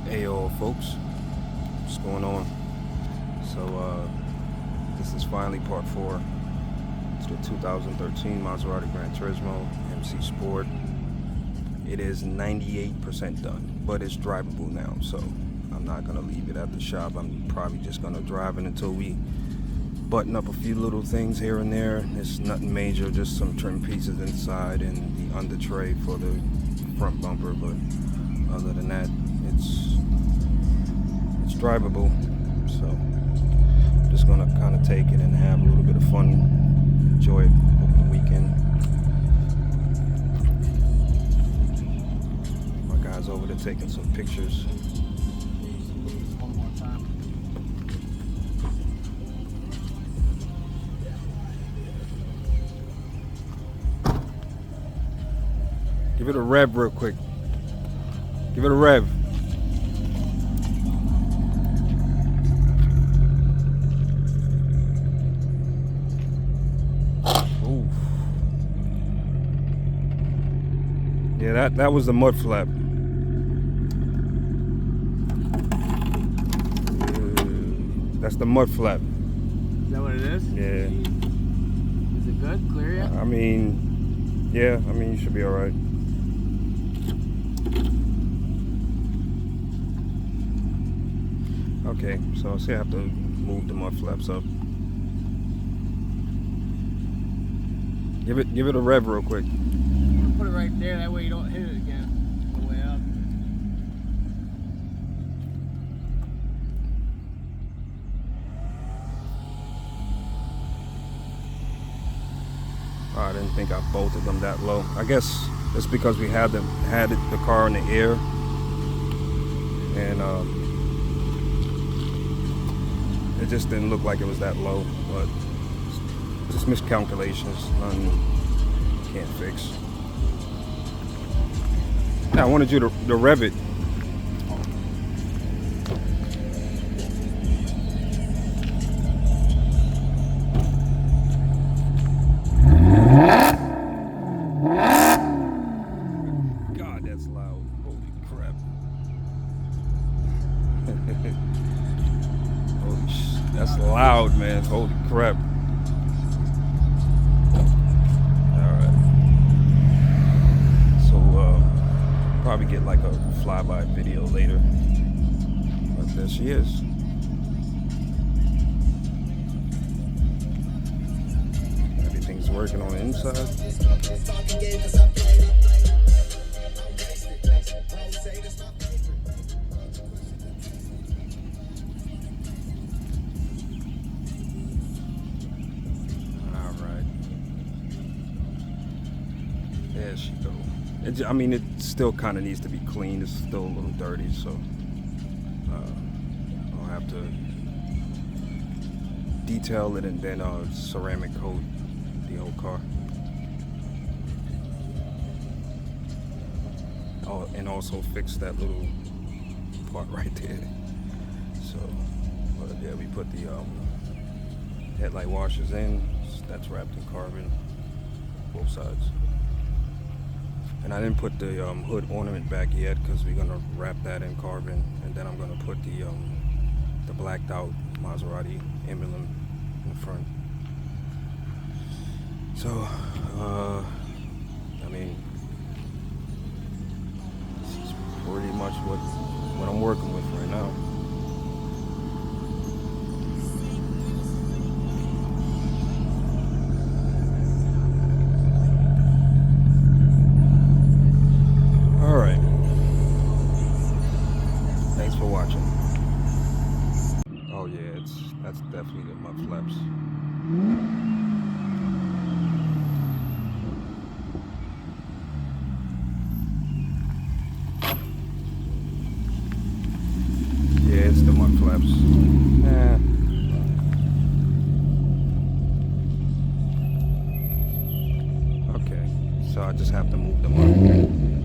Hey all folks, what's going on? So this is finally part 4. It's the 2013 Maserati Granturismo MC Sport. It is 98% done, but it's drivable now, so I'm not gonna leave it at the shop. I'm probably just gonna drive it until we button up a few little things here and there. It's nothing major, just some trim pieces inside and the under tray for the front bumper, but other than that, it's drivable. So I'm just gonna kind of take it and have a little bit of fun, enjoy it over the weekend. My guys over there taking some pictures. One more time. Give it a rev real quick. Give it a rev. Ooh. Yeah, that was the mud flap. That's the mud flap. Is that what it is? Yeah. Is it good? Clear yet? I mean, yeah, I mean, you should be all right. Okay, so I see I have to move the mud flaps up. Give it a rev real quick. I'm gonna put it right there, that way you don't hit it again. On the way up. Oh, I didn't think I bolted them that low. I guess it's because we had the car in the air, and it just didn't look like it was that low. But just miscalculations, nothing can't fix. Now, I wanted you to rev it. God, that's loud. Holy crap. That's loud, man. Holy crap. Probably get like a flyby video later, but there she is. Everything's working on the inside. All right, there she goes. I mean, it still kind of needs to be cleaned. It's still a little dirty, so I'll have to detail it and then ceramic coat the whole car. Oh, and also fix that little part right there. So, yeah, we put the headlight washers in. That's wrapped in carbon, both sides. And I didn't put the hood ornament back yet because we're gonna wrap that in carbon, and then I'm gonna put the blacked out Maserati emblem in the front. So, I mean, this is pretty much what I'm working with right now. Thanks for watching. Oh yeah, that's definitely the mud flaps. Yeah, it's the mud flaps. Okay, so I just have to move them up.